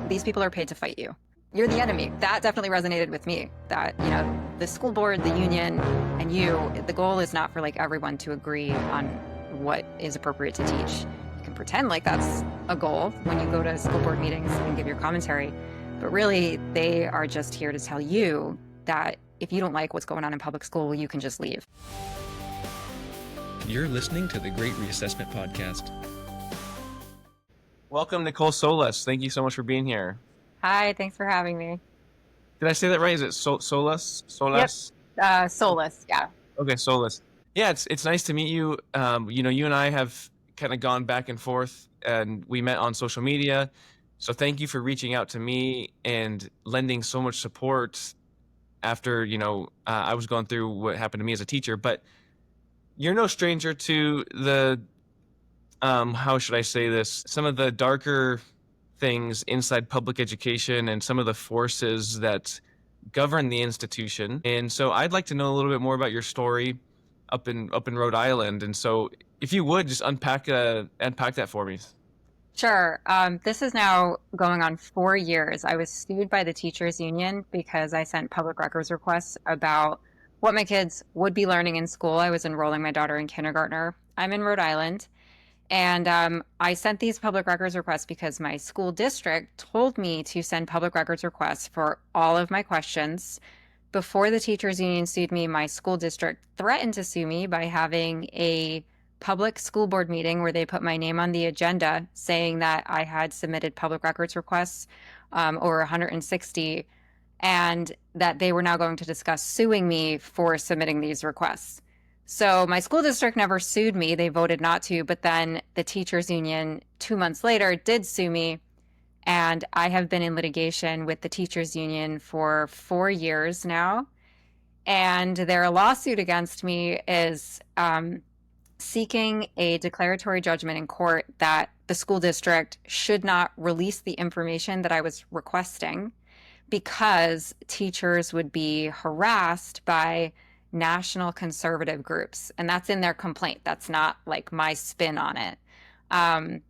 these people are paid to fight you. You're the enemy. That definitely resonated with me, that, the school board, the union, and you, the goal is not for like everyone to agree on what is appropriate to teach. You can pretend like that's a goal when you go to school board meetings and give your commentary, but really they are just here to tell you that if you don't like what's going on in public school, you can just leave. You're listening to the Great Reassessment Podcast. Welcome, Nicole Solas. Thank you so much for being here. Hi, thanks for having me. Did I say that right? Is it Solas? Solas? Yep. Solas, yeah. Okay, Solas. Yeah, it's nice to meet you. You and I have kind of gone back and forth, and we met on social media. So thank you for reaching out to me and lending so much support after, I was going through what happened to me as a teacher. But you're no stranger to the, how should I say this? Some of the darker things inside public education and some of the forces that govern the institution. And so I'd like to know a little bit more about your story up in Rhode Island. And so if you would just unpack that for me. Sure. This is now going on 4 years. I was sued by the teachers union because I sent public records requests about what my kids would be learning in school. I was enrolling my daughter in kindergartner. I'm in Rhode Island. And I sent these public records requests because my school district told me to send public records requests for all of my questions. Before the teachers union sued me, my school district threatened to sue me by having a public school board meeting where they put my name on the agenda saying that I had submitted public records requests, over 160, and that they were now going to discuss suing me for submitting these requests. So my school district never sued me. They voted not to, but then the teachers union 2 months later did sue me. And I have been in litigation with the teachers union for 4 years now. And their lawsuit against me is seeking a declaratory judgment in court that the school district should not release the information that I was requesting because teachers would be harassed by national conservative groups. And that's in their complaint. That's not like my spin on it.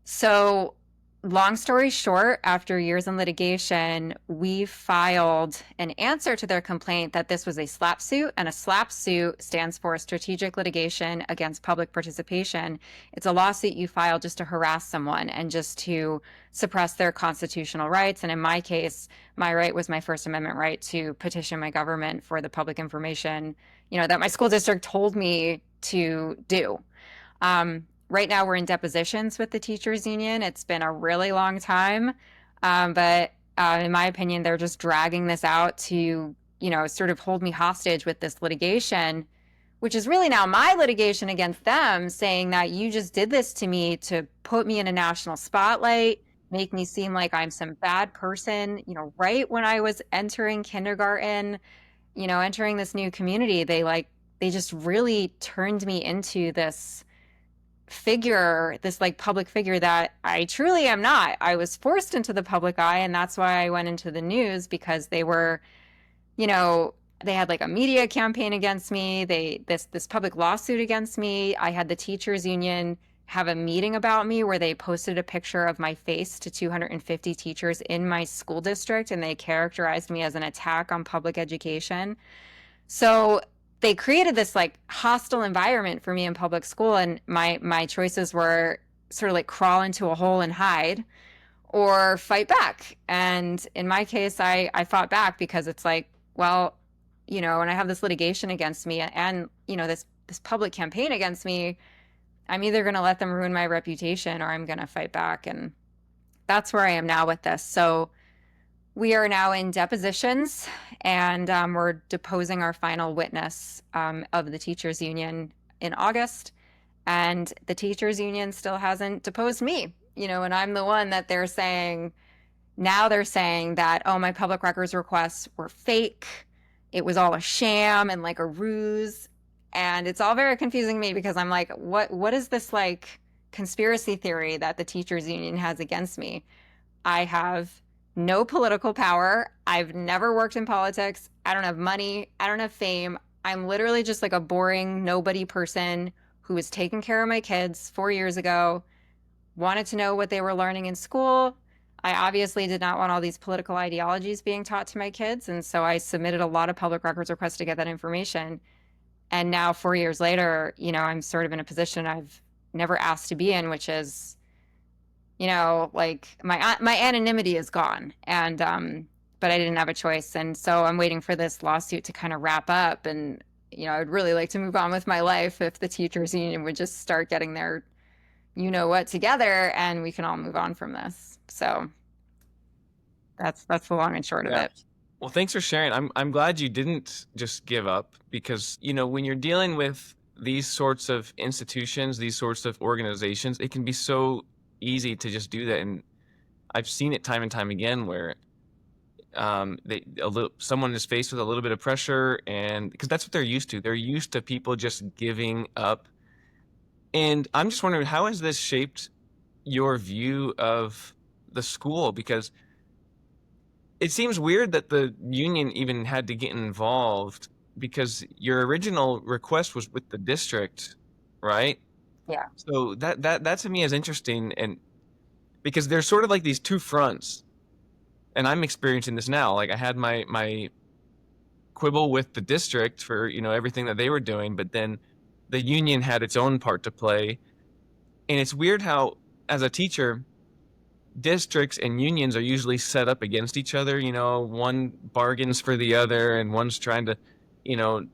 So long story short, after years in litigation, we filed an answer to their complaint that this was a SLAPP suit, and a SLAPP suit stands for Strategic Litigation Against Public Participation. It's a lawsuit you file just to harass someone and just to suppress their constitutional rights. And in my case, my right was my First Amendment right to petition my government for the public information, that my school district told me to do. Right now, we're in depositions with the teachers union. It's been a really long time, but in my opinion, they're just dragging this out to, sort of hold me hostage with this litigation, which is really now my litigation against them, saying that you just did this to me to put me in a national spotlight, make me seem like I'm some bad person. Right when I was entering kindergarten, entering this new community, they just really turned me into this figure, this public figure that I truly am not. I was forced into the public eye, and that's why I went into the news, because they were, they had a media campaign against me. This public lawsuit against me. I had the teachers union have a meeting about me where they posted a picture of my face to 250 teachers in my school district, and they characterized me as an attack on public education. So they created this hostile environment for me in public school, and my choices were sort of crawl into a hole and hide or fight back. And in my case, I fought back because it's when I have this litigation against me and this public campaign against me, I'm either going to let them ruin my reputation or I'm going to fight back. And that's where I am now with this. So we are now in depositions, and we're deposing our final witness of the teachers union in August. And the teachers union still hasn't deposed me, and I'm the one that they're saying that, oh, my public records requests were fake. It was all a sham and a ruse. And it's all very confusing to me because I'm what is this conspiracy theory that the teachers union has against me? I have no political power. I've never worked in politics. I don't have money. I don't have fame. I'm literally just a boring nobody person who was taking care of my kids 4 years ago, wanted to know what they were learning in school. I obviously did not want all these political ideologies being taught to my kids, and so I submitted a lot of public records requests to get that information. And now, 4 years later, I'm sort of in a position I've never asked to be in, which is, like my anonymity is gone, and but I didn't have a choice, and so I'm waiting for this lawsuit to kind of wrap up, and I'd really like to move on with my life if the teachers union would just start getting their what together, and we can all move on from this. So that's the long and short of Yeah. it. Well, thanks for sharing. I'm glad you didn't just give up, because when you're dealing with these sorts of institutions, these sorts of organizations, it can be so easy to just do that. And I've seen it time and time again where someone is faced with a little bit of pressure, and because that's what they're used to. They're used to people just giving up. And I'm just wondering, how has this shaped your view of the school? Because it seems weird that the union even had to get involved, because your original request was with the district, right? Yeah. So that to me is interesting, and because there's sort of like these two fronts, and I'm experiencing this now. Like, I had my quibble with the district for everything that they were doing, but then the union had its own part to play. And it's weird how, as a teacher, districts and unions are usually set up against each other. One bargains for the other, and one's trying to, you know.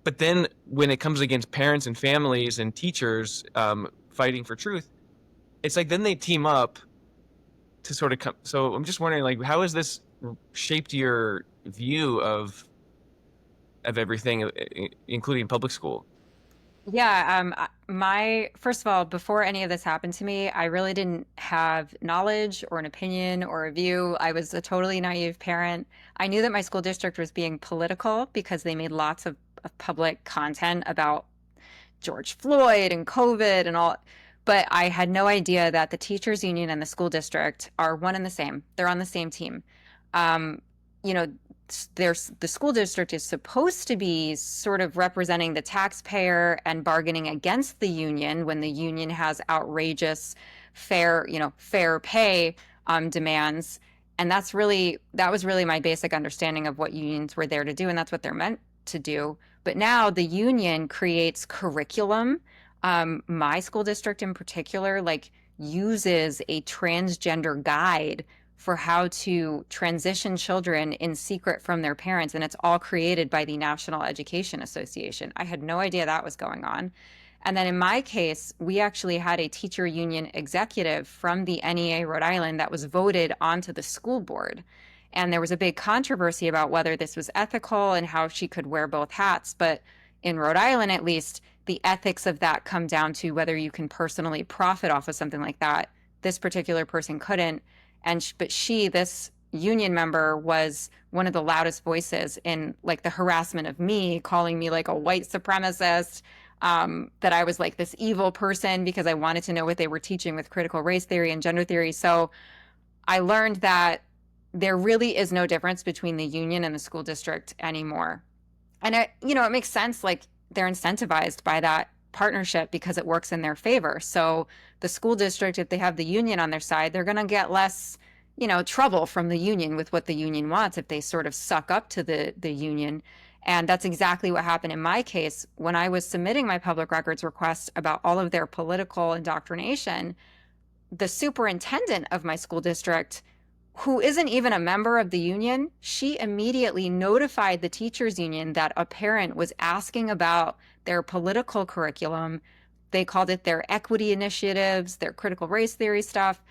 But then when it comes against parents and families and teachers fighting for truth, it's like then they team up to sort of come. So I'm just wondering, like, how has this shaped your view of everything, including public school? Yeah, my first of all, before any of this happened to me, I really didn't have knowledge or an opinion or a view. I was a totally naive parent. I knew that my school district was being political because they made lots of public content about George Floyd and COVID and all, but I had no idea that the teachers union and the school district are one and the same. They're on the same team. Um, you know, there's the school district is supposed to be sort of representing the taxpayer and bargaining against the union when the union has outrageous fair pay demands. And that was really my basic understanding of what unions were there to do, and that's what they're meant to do. But now the union creates curriculum. My school district in particular, like, uses a transgender guide for how to transition children in secret from their parents, and it's all created by the National Education Association. I had no idea that was going on. And then in my case, we actually had a teacher union executive from the NEA Rhode Island that was voted onto the school board. And there was a big controversy about whether this was ethical and how she could wear both hats. But in Rhode Island, at least, the ethics of that come down to whether you can personally profit off of something like that. This particular person couldn't. But this union member was one of the loudest voices in, like, the harassment of me, calling me like a white supremacist, that I was like this evil person because I wanted to know what they were teaching with critical race theory and gender theory. So I learned that there really is no difference between the union and the school district anymore. And it makes sense. Like, they're incentivized by that partnership because it works in their favor. So the school district, if they have the union on their side, they're going to get less, trouble from the union with what the union wants if they sort of suck up to the union. And that's exactly what happened in my case. When I was submitting my public records request about all of their political indoctrination, the superintendent of my school district, who isn't even a member of the union, she immediately notified the teachers union that a parent was asking about their political curriculum. They called it their equity initiatives, their critical race theory stuff.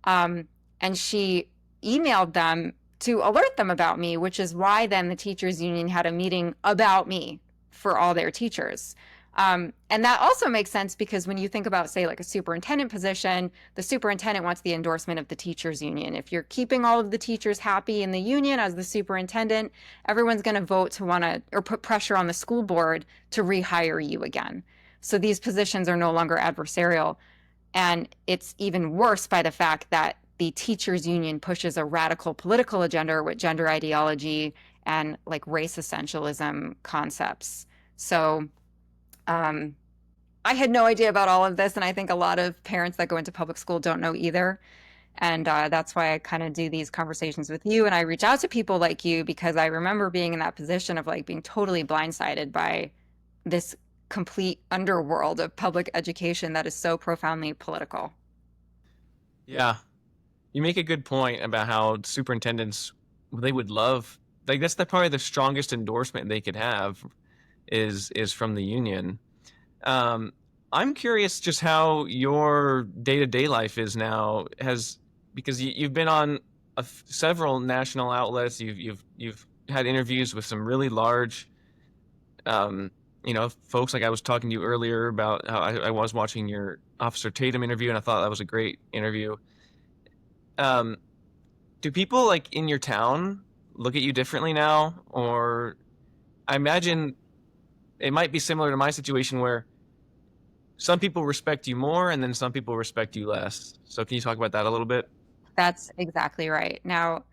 And she emailed them to alert them about me, which is why then the teachers union had a meeting about me for all their teachers. And that also makes sense because when you think about, say, like a superintendent position, the superintendent wants the endorsement of the teachers union. If you're keeping all of the teachers happy in the union as the superintendent, everyone's going to vote to want to, or put pressure on the school board to rehire you again. So these positions are no longer adversarial. And it's even worse by the fact that the teachers union pushes a radical political agenda with gender ideology and like race essentialism concepts. So I had no idea about all of this, and I think a lot of parents that go into public school don't know either. And that's why I kind of do these conversations with you. And I reach out to people like you because I remember being in that position of like being totally blindsided by this complete underworld of public education that is so profoundly political. Yeah, you make a good point about how superintendents, they would love, like that's probably the strongest endorsement they could have is from the union. Um, I'm curious just how your day-to-day life is now, has because you've been on several national outlets. You've had interviews with some really large, um, folks. Like I was talking to you earlier about how I was watching your Officer Tatum interview, and I thought that was a great interview. Um, do people like in your town look at you differently now, or I imagine it might be similar to my situation where some people respect you more and then some people respect you less. So can you talk about that a little bit? That's exactly right. Now,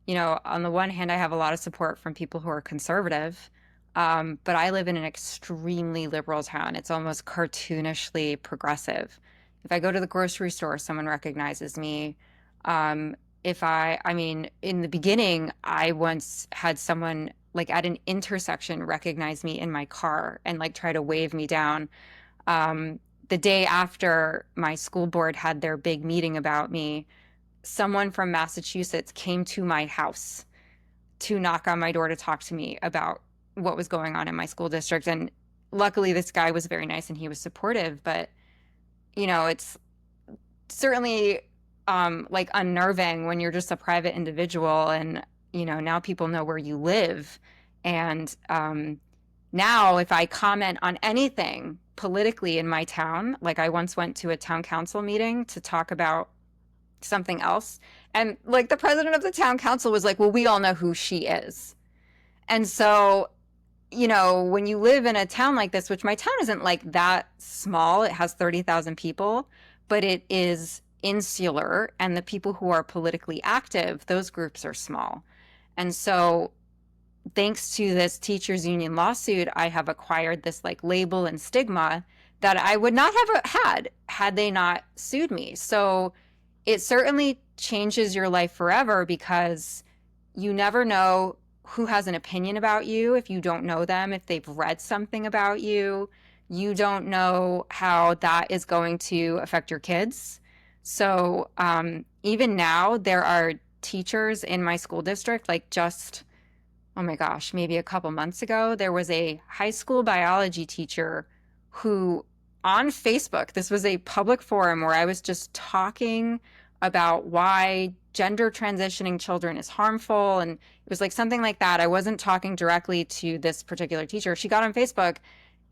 on the one hand, I have a lot of support from people who are conservative, but I live in an extremely liberal town. It's almost cartoonishly progressive. If I go to the grocery store, someone recognizes me. Um, I mean, in the beginning, I once had someone like at an intersection recognize me in my car and like try to wave me down. The day after my school board had their big meeting about me, someone from Massachusetts came to my house to knock on my door to talk to me about what was going on in my school district. And luckily, this guy was very nice and he was supportive. But, it's certainly like unnerving when you're just a private individual and, now people know where you live. And now, if I comment on anything politically in my town, like I once went to a town council meeting to talk about something else. And like the president of the town council was like, well, we all know who she is. And so, when you live in a town like this, which my town isn't like that small, it has 30,000 people, but it is insular. And the people who are politically active, those groups are small. And so, thanks to this teachers union lawsuit, I have acquired this like label and stigma that I would not have had they not sued me. So, it certainly changes your life forever because you never know who has an opinion about you if you don't know them, if they've read something about you. You don't know how that is going to affect your kids. So even now, there are teachers in my school district, like just, oh my gosh, maybe a couple months ago, there was a high school biology teacher who on Facebook, this was a public forum where I was just talking about why gender transitioning children is harmful. And it was like something like that. I wasn't talking directly to this particular teacher. She got on Facebook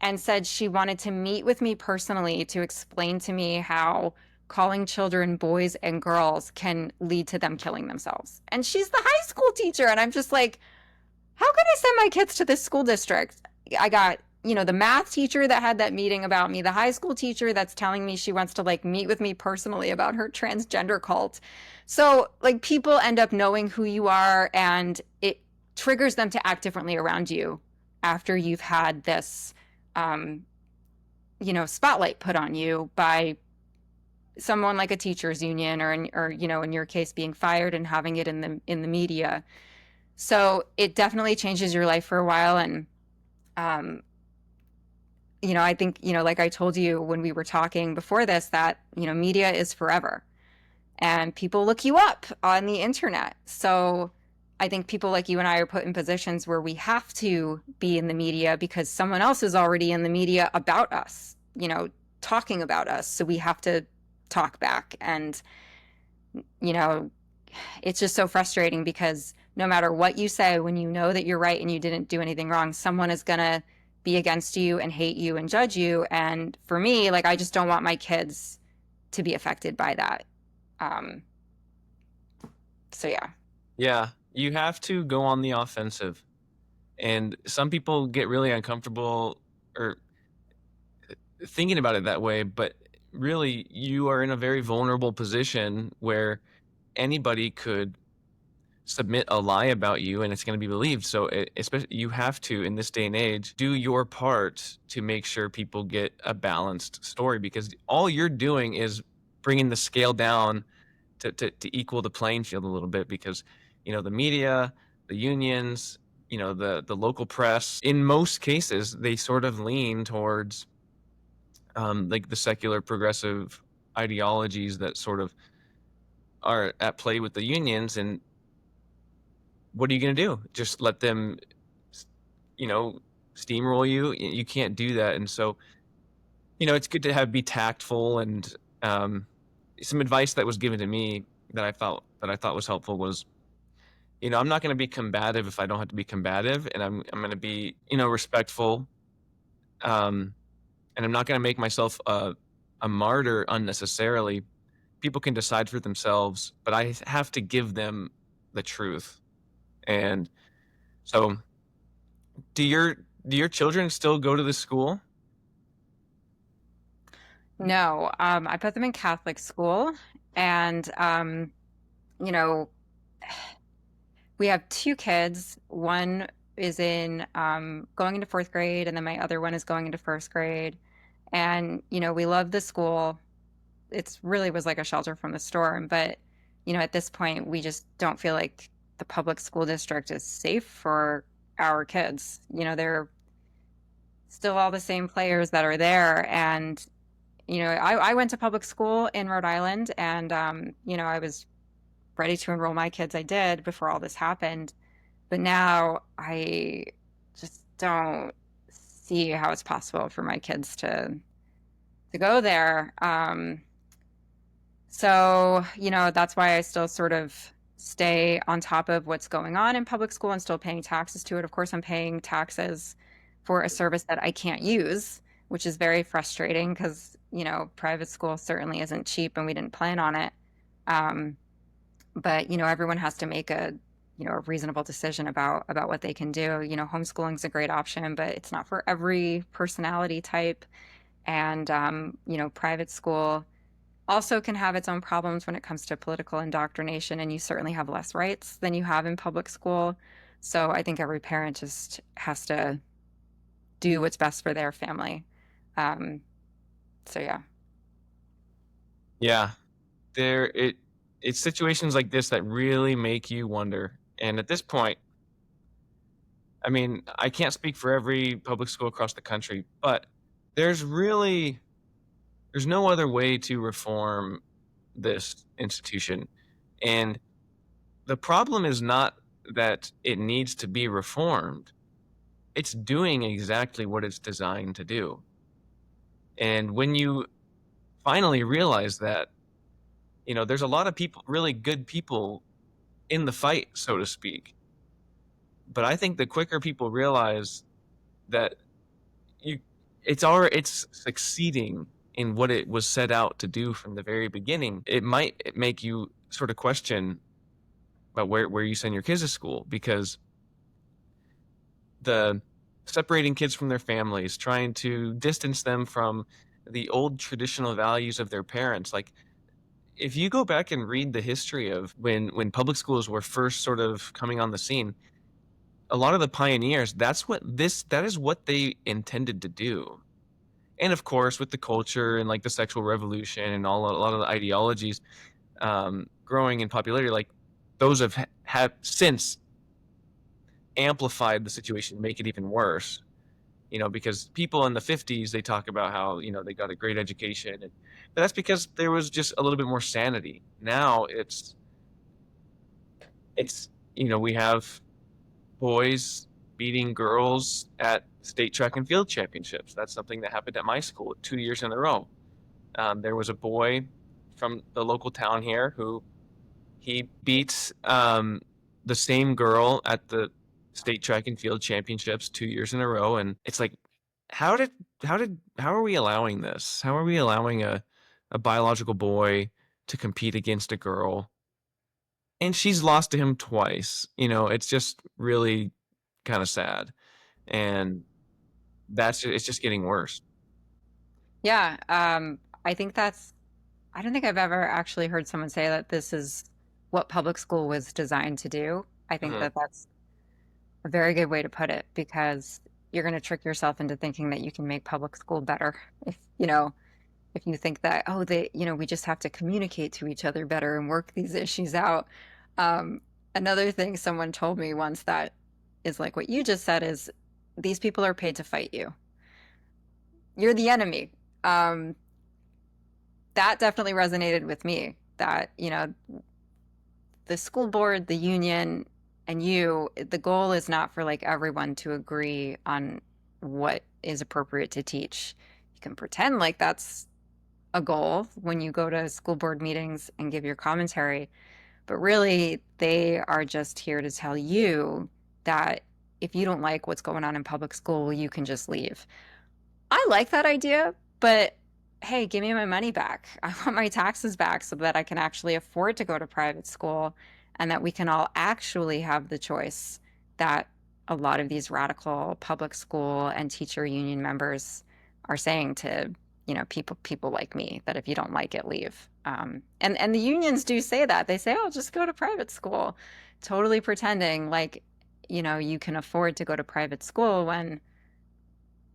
and said she wanted to meet with me personally to explain to me how calling children boys and girls can lead to them killing themselves. And she's the high school teacher. And I'm just like, how can I send my kids to this school district? I got, the math teacher that had that meeting about me, the high school teacher that's telling me she wants to like meet with me personally about her transgender cult. So like people end up knowing who you are and it triggers them to act differently around you after you've had this, spotlight put on you by someone like a teachers union or in your case being fired and having it in the media. So it definitely changes your life for a while. And, I think, like I told you when we were talking before this, that, media is forever and people look you up on the internet. So I think people like you and I are put in positions where we have to be in the media because someone else is already in the media about us, talking about us. So we have to talk back. And, it's just so frustrating because no matter what you say, when you know that you're right and you didn't do anything wrong, someone is going to be against you and hate you and judge you. And for me, like, I just don't want my kids to be affected by that. So yeah. Yeah, you have to go on the offensive. And some people get really uncomfortable or thinking about it that way, but really you are in a very vulnerable position where anybody could submit a lie about you and it's going to be believed. So especially you have to, in this day and age, do your part to make sure people get a balanced story because all you're doing is bringing the scale down to equal the playing field a little bit, because the media, the unions, the local press, in most cases they sort of lean towards like the secular progressive ideologies that sort of are at play with the unions. And what are you going to do? Just let them steamroll you? You can't do that. And so it's good to be tactful. And some advice that was given to me that I thought was helpful was, I'm not going to be combative if I don't have to be combative, and I'm going to be respectful, and I'm not going to make myself a martyr unnecessarily. People can decide for themselves, but I have to give them the truth. And so, do your children still go to the school? No, I put them in Catholic school, and you know, we have two kids. One is in going into fourth grade, and then my other one is going into first grade. And we love the school. It's really was like a shelter from the storm, but at this point, we just don't feel like the public school district is safe for our kids. They're still all the same players that are there, and I went to public school in Rhode Island, and I was ready to enroll my kids. I did before all this happened, but now I just don't see how it's possible for my kids to go there. So that's why I still sort of stay on top of what's going on in public school and still paying taxes to it. Of course, I'm paying taxes for a service that I can't use, which is very frustrating because private school certainly isn't cheap, and we didn't plan on it. Um, but everyone has to make a reasonable decision about what they can do. Homeschooling is a great option, but it's not for every personality type. And private school also can have its own problems when it comes to political indoctrination, and you certainly have less rights than you have in public school. So I think every parent just has to do what's best for their family. Um, so yeah. Yeah, it's situations like this that really make you wonder. And at this point, I mean, I can't speak for every public school across the country, but there's really there's no other way to reform this institution. And the problem is not that it needs to be reformed. It's doing exactly what it's designed to do. And when you finally realize that, there's a lot of people, really good people in the fight, so to speak. But I think the quicker people realize that you it's succeeding in what it was set out to do from the very beginning, it might make you sort of question about where you send your kids to school, because the separating kids from their families, trying to distance them from the old traditional values of their parents. Like, if you go back and read the history of when public schools were first sort of coming on the scene, a lot of the pioneers, that is what they intended to do. And of course, with the culture and like the sexual revolution and a lot of the ideologies growing in popularity, like those have since amplified the situation, make it even worse. Because people in the 50s, they talk about how they got a great education, but that's because there was just a little bit more sanity. Now it's we have boys beating girls at state track and field championships. That's something that happened at my school 2 years in a row. There was a boy from the local town here who he beats the same girl at the state track and field championships 2 years in a row. And it's like, how did how are we allowing this? How are we allowing a biological boy to compete against a girl? And she's lost to him twice. It's just really kind of sad. And it's just getting worse. Yeah, I think I don't think I've ever actually heard someone say that this is what public school was designed to do. I think Mhm. that that's a very good way to put it, because you're going to trick yourself into thinking that you can make public school better if if you think that, oh, we just have to communicate to each other better and work these issues out. Um, Another thing someone told me once that is like what you just said is these people are paid to fight you. You're the enemy. Um, that definitely resonated with me that, the school board, the union, and the goal is not for like everyone to agree on what is appropriate to teach. You can pretend like that's a goal when you go to school board meetings and give your commentary, but really they are just here to tell you that if you don't like what's going on in public school, you can just leave. I like that idea, but hey, give me my money back. I want my taxes back so that I can actually afford to go to private school and that we can all actually have the choice that a lot of these radical public school and teacher union members are saying to, people like me, that if you don't like it, leave. And the unions do say that. They say, oh, just go to private school, totally pretending like, you can afford to go to private school when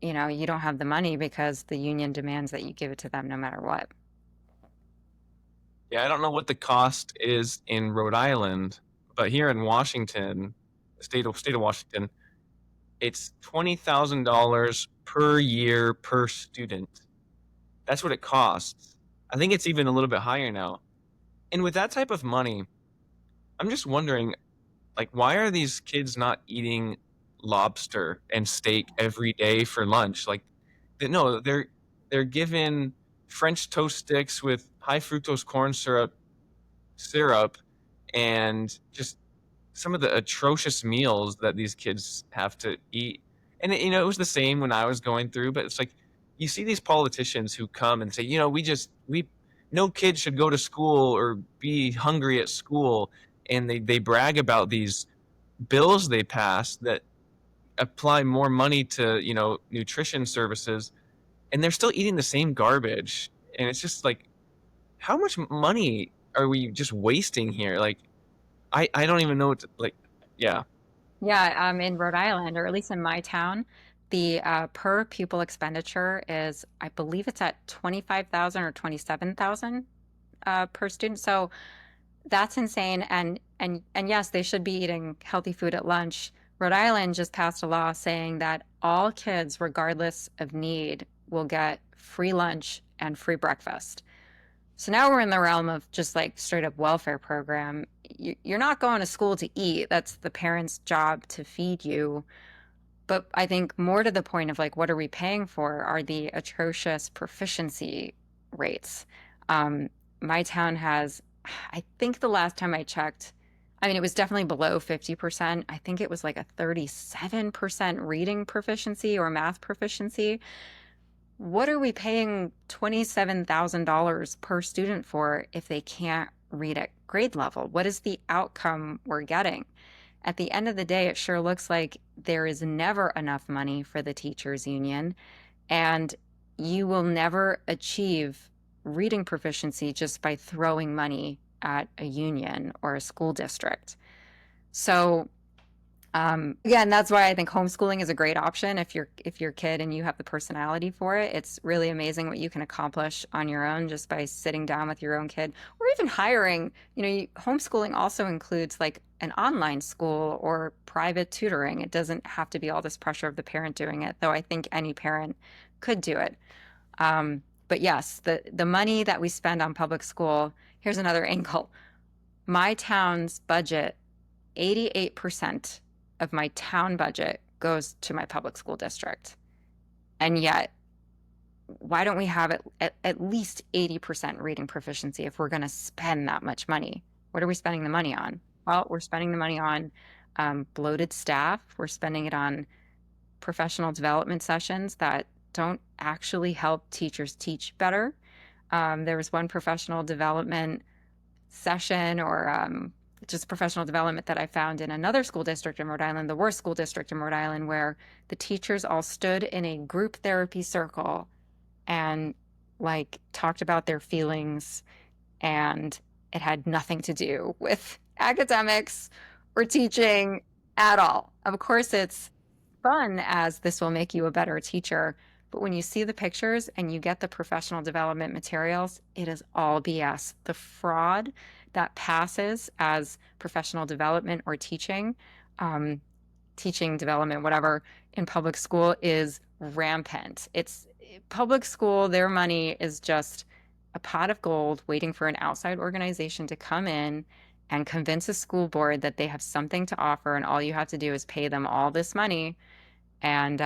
you don't have the money because the union demands that you give it to them no matter what. Yeah, I don't know what the cost is in Rhode Island, but here in Washington, the state of Washington, it's $20,000 per year per student. That's what it costs. I think it's even a little bit higher now. And with that type of money, I'm just wondering, like, why are these kids not eating lobster and steak every day for lunch? Like, no, they're given French toast sticks with high fructose corn syrup, and just some of the atrocious meals that these kids have to eat. And it was the same when I was going through, but it's like you see these politicians who come and say, we no kid should go to school or be hungry at school, and they brag about these bills they pass that apply more money to, nutrition services, and they're still eating the same garbage. And it's just like, how much money are we just wasting here? Like, I don't even know what to, like, yeah. Yeah, in Rhode Island, or at least in my town, the per pupil expenditure is, I believe it's at 25,000 or 27,000 per student. So that's insane. And yes, they should be eating healthy food at lunch. Rhode Island just passed a law saying that all kids, regardless of need, will get free lunch and free breakfast. So now we're in the realm of just like straight up welfare program. You're not going to school to eat. That's the parents' job to feed you. But I think more to the point of like, what are we paying for are the atrocious proficiency rates. Um, my town has, I think the last time I checked, I mean, it was definitely below 50%. I think it was like a 37% reading proficiency or math proficiency. What are we paying $27,000 per student for if they can't read at grade level? What is the outcome we're getting? At the end of the day, it sure looks like there is never enough money for the teachers union, and you will never achieve reading proficiency just by throwing money at a union or a school district. So again, that's why I think homeschooling is a great option if you're a kid and you have the personality for it. It's really amazing what you can accomplish on your own just by sitting down with your own kid, or even hiring. Homeschooling also includes like an online school or private tutoring. It doesn't have to be all this pressure of the parent doing it, though I think any parent could do it. But yes, the money that we spend on public school, here's another angle. My town's budget, 88% of my town budget goes to my public school district. And yet, why don't we have at least 80% reading proficiency if we're going to spend that much money? What are we spending the money on? Well, we're spending the money on bloated staff. We're spending it on professional development sessions that don't actually help teachers teach better. There was one professional development session or just professional development that I found in another school district in Rhode Island, the worst school district in Rhode Island, where the teachers all stood in a group therapy circle and like talked about their feelings, and it had nothing to do with academics or teaching at all. Of course, it's fun as this will make you a better teacher, But when you see the pictures and you get the professional development materials, it is all BS. The fraud that passes as professional development or teaching, um, teaching development, whatever, in public school is rampant. It's public school, their money is just a pot of gold waiting for an outside organization to come in and convince a school board that they have something to offer, and all you have to do is pay them all this money, and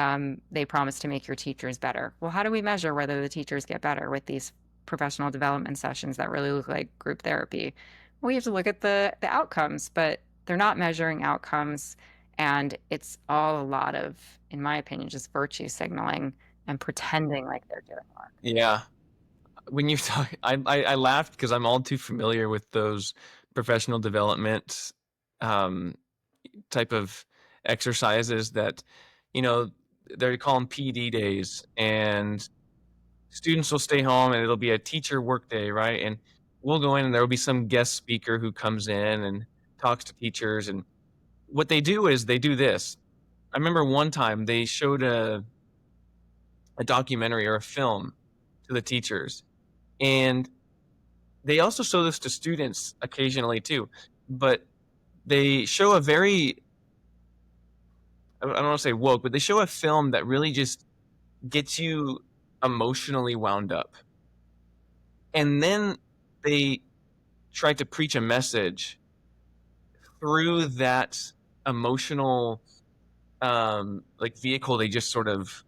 they promise to make your teachers better. Well, how do we measure whether the teachers get better with these professional development sessions that really look like group therapy? Well, we have to look at the outcomes, but they're not measuring outcomes. And it's all a lot of, in my opinion, just virtue signaling and pretending like they're doing work. Yeah. When you talk, I laughed because I'm all too familiar with those professional development um, type of exercises that, you know, they call them PD days, and students will stay home and it'll be a teacher work day, right? And we'll go in and there will be some guest speaker who comes in and talks to teachers. And what they do is they do this. I remember one time they showed a documentary or a film to the teachers, and they also show this to students occasionally too. But they show a very, I don't want to say woke, but they show a film that really just gets you emotionally wound up. And then they try to preach a message through that emotional like vehicle. They just sort of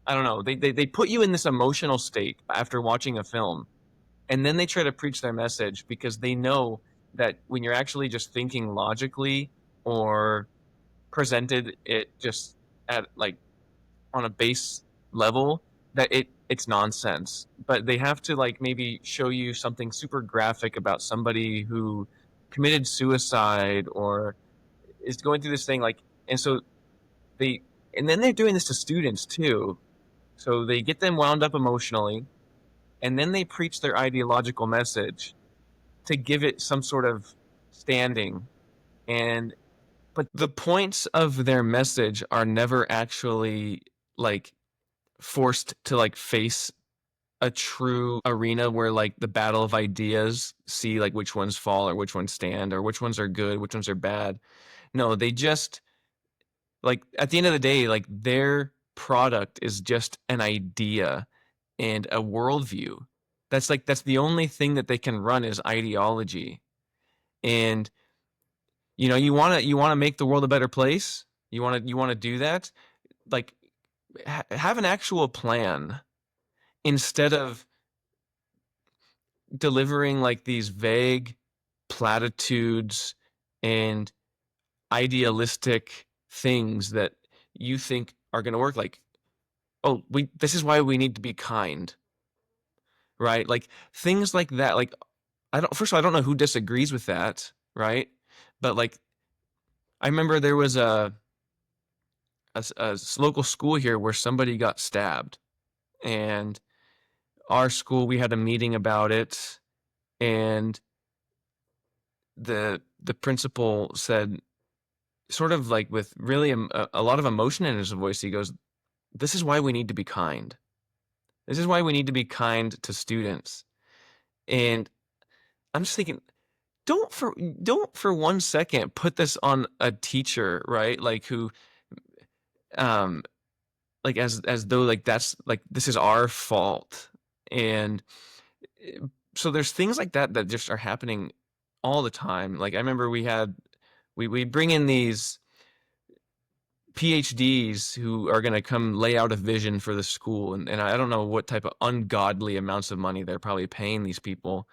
I don't know, they put you in this emotional state after watching a film, and then they try to preach their message because they know that when you're actually just thinking logically or presented it just at like on a base level, that it's nonsense. But they have to like maybe show you something super graphic about somebody who committed suicide or is going through this thing, like, and so they, and then they're doing this to students too. So they get them wound up emotionally, and then they preach their ideological message to give it some sort of standing. And but the points of their message are never actually like forced to like face a true arena where like the battle of ideas, see like which ones fall or which ones stand or which ones are good, which ones are bad. No, they just, like, at the end of the day, like their product is just an idea and a worldview. That's the only thing that they can run is ideology. And you want to make the world a better place. You want to do that. Like, have an actual plan instead of delivering like these vague platitudes and idealistic things that you think are going to work. Like, oh, this is why we need to be kind, right? Like things like that. Like, first of all, I don't know who disagrees with that, right? But like, I remember there was a local school here where somebody got stabbed, and our school, we had a meeting about it, and the principal said, sort of like with really a lot of emotion in his voice, he goes, "This is why we need to be kind. This is why we need to be kind to students." And I'm just thinking, don't for 1 second put this on a teacher, right? Like who, um, like as though like that's like this is our fault. And so there's things like that that just are happening all the time. Like I remember we bring in these PhDs who are going to come lay out a vision for the school. And I don't know what type of ungodly amounts of money they're probably paying these people.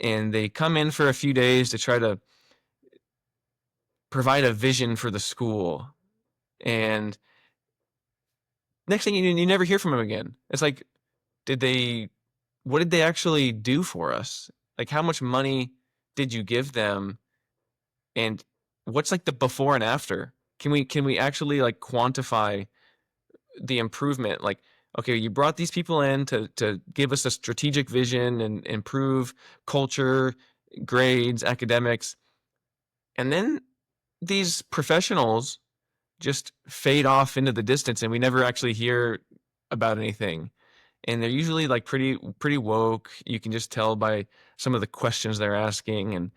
And they come in for a few days to try to provide a vision for the school. And next thing you never hear from them again. It's like, what did they actually do for us? Like, how much money did you give them? And what's like the before and after? Can we actually like quantify the improvement? Like, okay, you brought these people in to give us a strategic vision and improve culture, grades, academics. And then these professionals just fade off into the distance, and we never actually hear about anything. And they're usually like pretty woke. You can just tell by some of the questions they're asking, and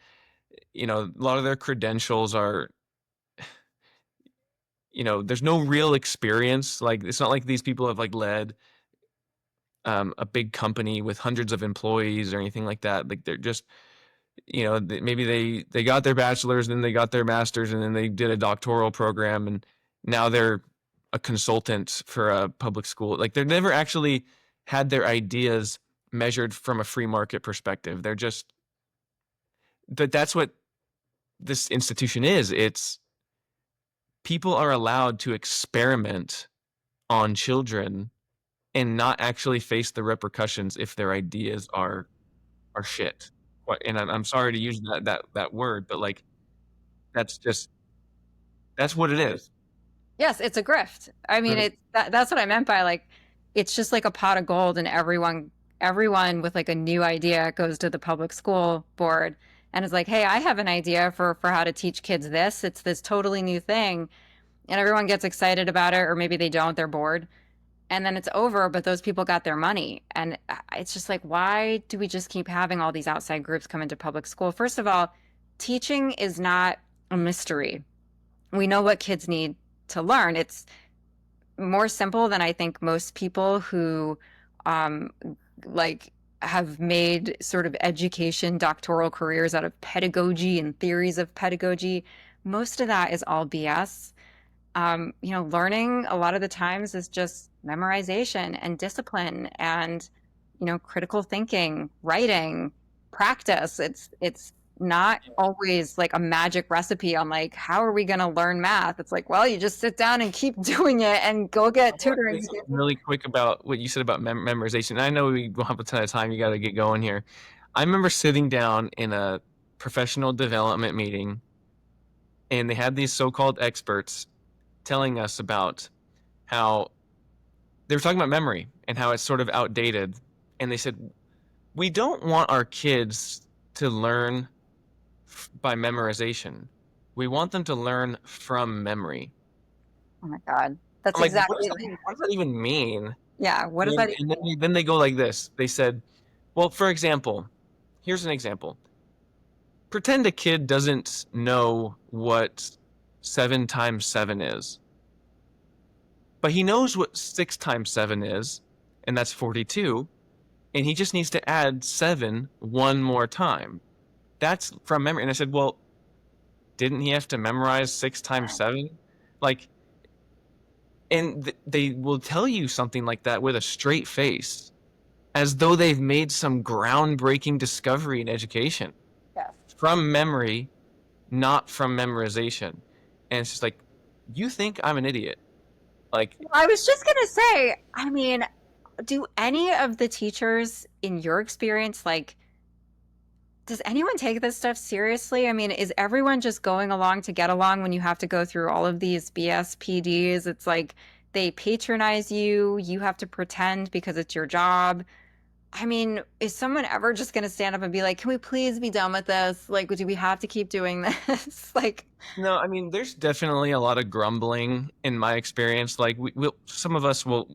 a lot of their credentials are, there's no real experience. Like, it's not like these people have like led a big company with hundreds of employees or anything like that. Like, they're just, maybe they got their bachelor's, then they got their master's, and then they did a doctoral program, and now they're a consultant for a public school. Like, they're never actually had their ideas measured from a free market perspective. They're just, that's what this institution is. It's, people are allowed to experiment on children and not actually face the repercussions if their ideas are shit. And I'm sorry to use that word, but like, that's just, that's what it is. Yes, it's a grift. I mean, that's what I meant by like it's just like a pot of gold and everyone with like a new idea goes to the public school board and is like, "Hey, I have an idea for how to teach kids this. It's this totally new thing." And everyone gets excited about it, or maybe they don't, they're bored. And then it's over, but those people got their money. And it's just like, why do we just keep having all these outside groups come into public school? First of all, teaching is not a mystery. We know what kids need to learn. It's more simple than I think most people who um, like have made sort of education doctoral careers out of pedagogy and theories of pedagogy. Most of that is all BS. Learning a lot of the times is just memorization and discipline and, critical thinking, writing, practice. It's not always like a magic recipe on like, how are we going to learn math? It's like, well, you just sit down and keep doing it and go get tutoring. Really quick about what you said about memorization. I know we don't have a ton of time. You got to get going here. I remember sitting down in a professional development meeting, and they had these so-called experts telling us about how they were talking about memory and how it's sort of outdated. And they said, we don't want our kids to learn by memorization. We want them to learn from memory. Oh my God. That's I'm like, exactly. what does that even mean? Yeah. What does that even mean? And then they go like this. They said, well, for example, here's an example. Pretend a kid doesn't know what 7 times 7 is. But he knows what 6 times 7 is, and that's 42. And he just needs to add 7 one more time. That's from memory. And I said, well, didn't he have to memorize 6 times 7? Like, and they will tell you something like that with a straight face, as though they've made some groundbreaking discovery in education. Yes. From memory, not from memorization. And it's just like, you think I'm an idiot. Like, I was just gonna say, I mean, do any of the teachers in your experience, like, does anyone take this stuff seriously? I mean, is everyone just going along to get along when you have to go through all of these BS PDs? It's like they patronize you, you have to pretend because it's your job. I mean, is someone ever just going to stand up and be like, can we please be done with this? Like, do we have to keep doing this? Like, no, I mean, there's definitely a lot of grumbling in my experience. Like, some of us will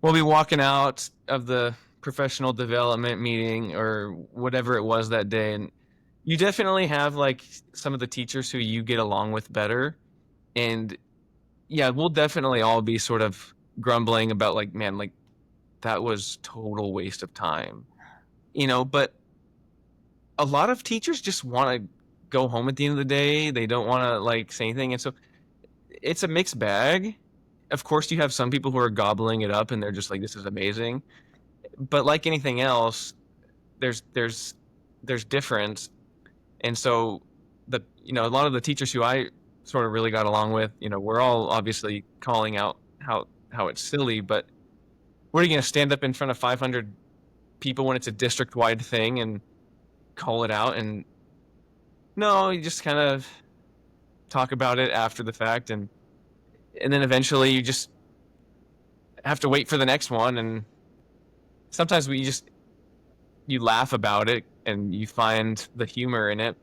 be walking out of the professional development meeting or whatever it was that day, and you definitely have like some of the teachers who you get along with better, and yeah, we'll definitely all be sort of grumbling about like, man, like that was total waste of time, but a lot of teachers just want to go home at the end of the day. They don't want to like say anything, and so it's a mixed bag. Of course, you have some people who are gobbling it up and they're just like, this is amazing. But like anything else, there's difference. And so a lot of the teachers who I sort of really got along with, we're all obviously calling out how it's silly, but what are you going to stand up in front of 500 people when it's a district-wide thing and call it out? And no, you just kind of talk about it after the fact, and then eventually you just have to wait for the next one. And sometimes you laugh about it and you find the humor in it.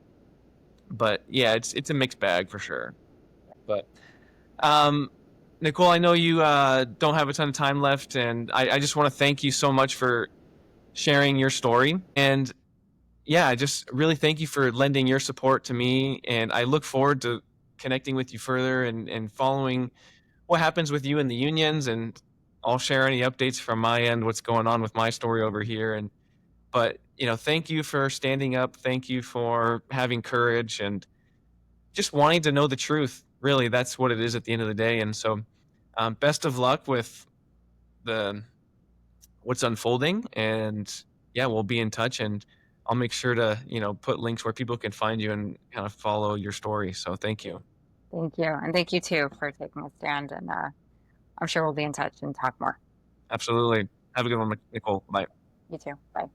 But yeah, it's a mixed bag for sure. But Nicole, I know you don't have a ton of time left, and I just want to thank you so much for sharing your story. And yeah, I just really thank you for lending your support to me. And I look forward to connecting with you further and following what happens with you in the unions. And I'll share any updates from my end, what's going on with my story over here. But, thank you for standing up. Thank you for having courage and just wanting to know the truth. Really, that's what it is at the end of the day. And so, best of luck with the what's unfolding. And yeah, we'll be in touch, and I'll make sure to put links where people can find you and kind of follow your story. So thank you. Thank you. And thank you too for taking a stand. And I'm sure we'll be in touch and talk more. Absolutely. Have a good one, Nicole. Bye. You too. Bye.